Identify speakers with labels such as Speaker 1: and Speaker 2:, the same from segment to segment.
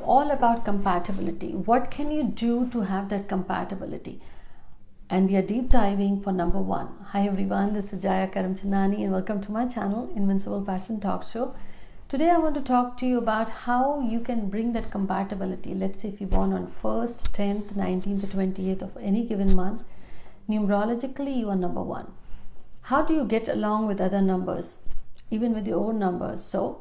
Speaker 1: All about compatibility. What can you do to have that compatibility? And we are deep diving for number one. Hi everyone, this is Jaya Karamchandani and welcome to my channel, Invincible Passion Talk Show. Today I want to talk to you about how you can bring that compatibility. Let's say if you're born on 1st, 10th, 19th, 28th of any given month, numerologically you are number one. How do you get along with other numbers, even with your own numbers? So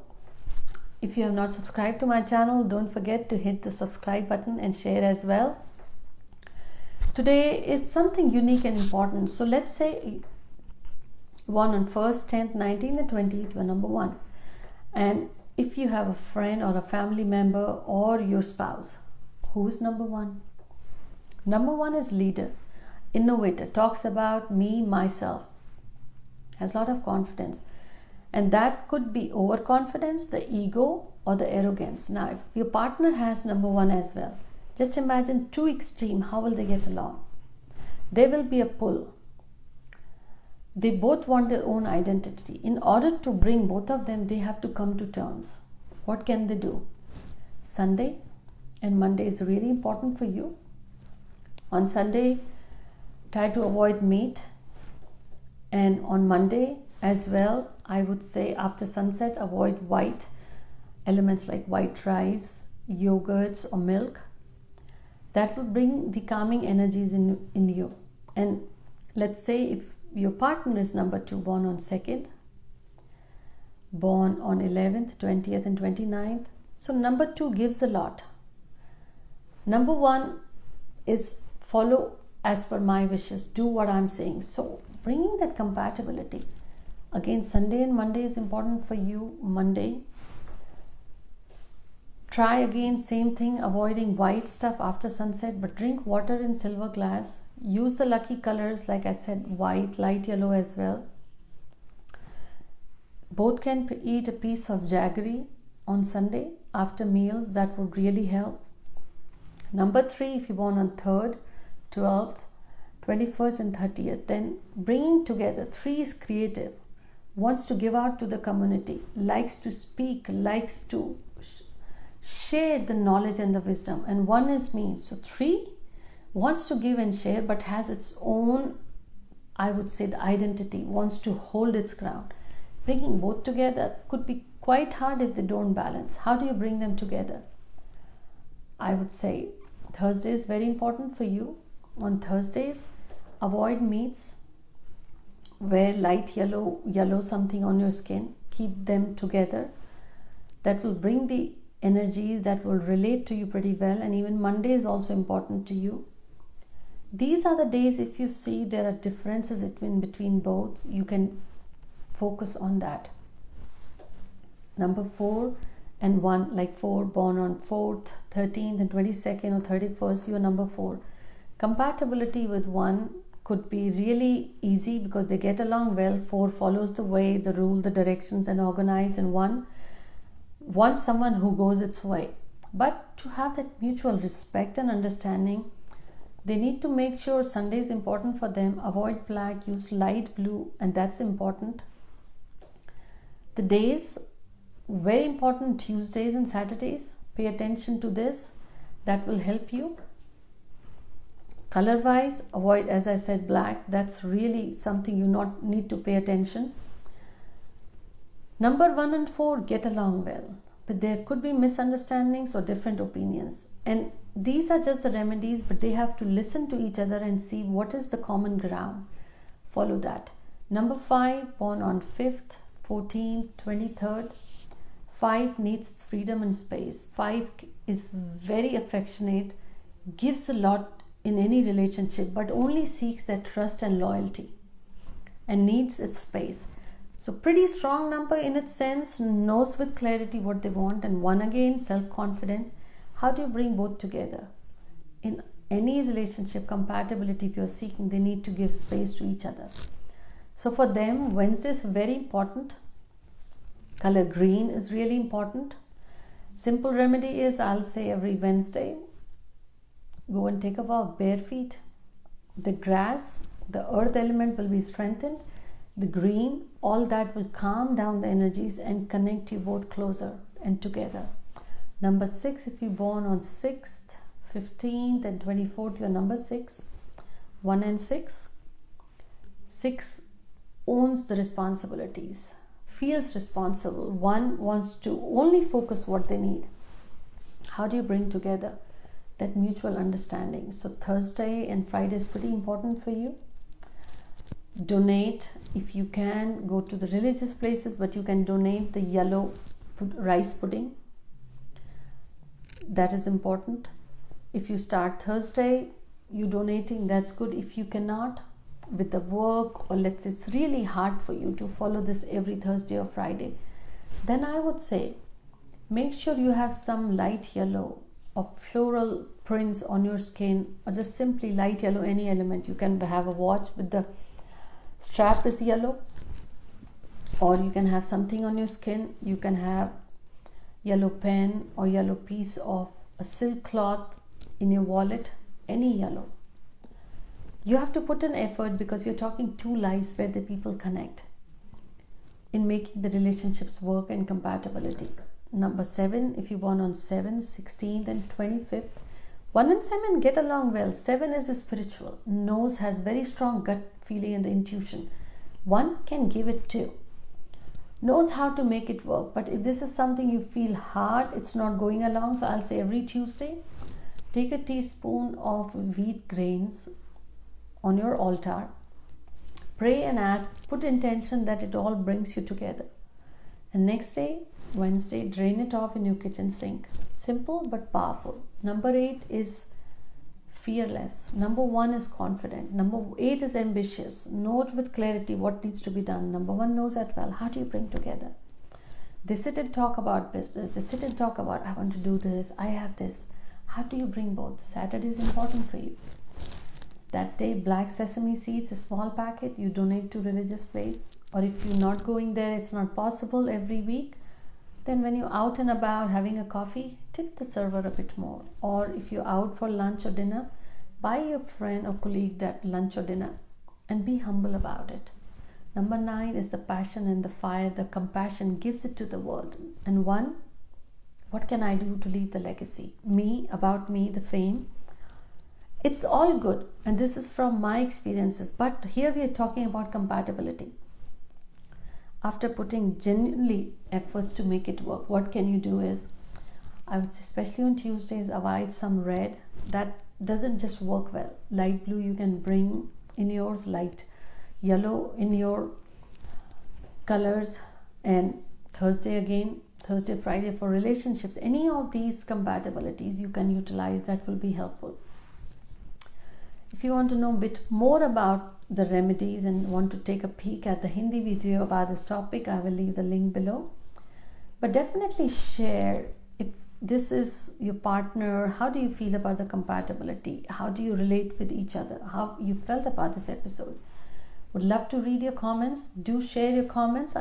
Speaker 1: if you have not subscribed to my channel, don't forget to hit the subscribe button and share as well. Today is something unique and important. So let's say born on 1st, 10th, 19th and 20th, you're number one. And if you have a friend or a family member or your spouse, who's number one? Number one is leader, innovator, talks about me, myself, has a lot of confidence. And that could be overconfidence, the ego, or the arrogance. Now, if your partner has number one as well, just imagine two extreme, how will they get along? There will be a pull. They both want their own identity. In order to bring both of them, they have to come to terms. What can they do? Sunday and Monday is really important for you. On Sunday, try to avoid meat. And on Monday as well, I would say after sunset, avoid white elements like white rice, yogurts or milk. That will bring the calming energies in you. And let's say if your partner is number two, born on 2nd, born on 11th, 20th and 29th. So number two gives a lot. Number one is follow as per my wishes, do what I'm saying. So bringing that compatibility. Again, Sunday and Monday is important for you. Monday, try again, same thing, avoiding white stuff after sunset, but drink water in silver glass. Use the lucky colors, like I said, white, light yellow as well. Both can eat a piece of jaggery on Sunday after meals. That would really help. Number three, if you're born on 3rd, 12th, 21st and 30th, then bringing together. 3 is creative, wants to give out to the community, likes to speak, likes to share the knowledge and the wisdom. And 1 is me. So 3 wants to give and share, but has its own, I would say, the identity, wants to hold its ground. Bringing both together could be quite hard if they don't balance. How do you bring them together? I would say Thursday is very important for you. On Thursdays, avoid meats. Wear light yellow something on your skin. Keep them together. That will bring the energies that will relate to you pretty well. And even Monday is also important to you. These are the days, if you see there are differences between both, you can focus on that. Number 4 and 1, like 4 born on 4th, 13th and 22nd or 31st, you are number 4. Compatibility with 1 could be really easy because they get along well. 4 follows the way, the rule, the directions and organize, and 1 wants someone who goes its way. But to have that mutual respect and understanding, they need to make sure Sunday is important for them. Avoid black, use light blue, and that's important. The days, very important, Tuesdays and Saturdays. Pay attention to this. That will help you. Color wise, avoid, as I said, black. That's really something you not need to pay attention. Number 1 and 4 get along well, but there could be misunderstandings or different opinions. And these are just the remedies, but they have to listen to each other and see what is the common ground. Follow that. Number 5, born on 5th, 14th, 23rd. 5 needs its freedom and space. 5 is very affectionate, gives a lot in any relationship, but only seeks that trust and loyalty and needs its space. So pretty strong number in its sense, knows with clarity what they want. And 1 again, self-confidence. How do you bring both together? In any relationship, compatibility, if you're seeking, they need to give space to each other. So for them, Wednesday is very important. Color green is really important. Simple remedy is, I'll say every Wednesday, go and take a walk bare feet. The grass, the earth element will be strengthened. The green, all that will calm down the energies and connect you both closer and together. Number 6, if you're born on 6th, 15th and 24th, you're number 6. 1 and 6. 6 owns the responsibilities, feels responsible. 1 wants to only focus what they need. How do you bring together that mutual understanding? So Thursday and Friday is pretty important for you. Donate if you can. Go to the religious places, but you can donate the yellow rice pudding. That is important. If you start Thursday, you donating, that's good. If you cannot, with the work, or let's say it's really hard for you to follow this every Thursday or Friday, then I would say make sure you have some light yellow or floral prints on your skin, or just simply light yellow, any element. You can have a watch with the strap is yellow, or you can have something on your skin. You can have yellow pen or yellow piece of a silk cloth in your wallet, any yellow. You have to put an effort, because you're talking two lives where the people connect, in making the relationships work and compatibility. Number 7, if you're born on 7th, 16th and 25th, 1 and 7 get along well. 7 is a spiritual. Nose has very strong gut feeling and the intuition. 1 can give it 2. Knows how to make it work. But if this is something you feel hard, it's not going along, so I'll say every Tuesday, take a teaspoon of wheat grains on your altar. Pray and ask, put intention that it all brings you together. And next day, Wednesday, drain it off in your kitchen sink. Simple but powerful. Number 8 is fearless. Number 1 is confident. Number 8 is ambitious. Note with clarity what needs to be done. Number 1 knows that well. How do you bring together? They sit and talk about business. They sit and talk about, I want to do this, I have this. How do you bring both? Saturday is important for you. That day, black sesame seeds, a small packet, you donate to religious place. Or if you're not going there, it's not possible every week, then when you're out and about having a coffee, tip the server a bit more. Or if you're out for lunch or dinner, buy your friend or colleague that lunch or dinner, and be humble about it. Number 9 is the passion and the fire, the compassion gives it to the world. And 1, what can I do to leave the legacy? Me, about me, the fame. It's all good, and this is from my experiences, but here we are talking about compatibility. After putting genuinely efforts to make it work, what can you do is, I would say especially on Tuesdays, avoid some red. That doesn't just work well. Light blue you can bring in yours, light yellow in your colors. And Thursday again, Thursday, Friday for relationships. Any of these compatibilities you can utilize, that will be helpful. If you want to know a bit more about the remedies and want to take a peek at the Hindi video about this topic, I will leave the link below. But definitely share, if this is your partner, how do you feel about the compatibility? How do you relate with each other? How you felt about this episode? Would love to read your comments. Do share your comments.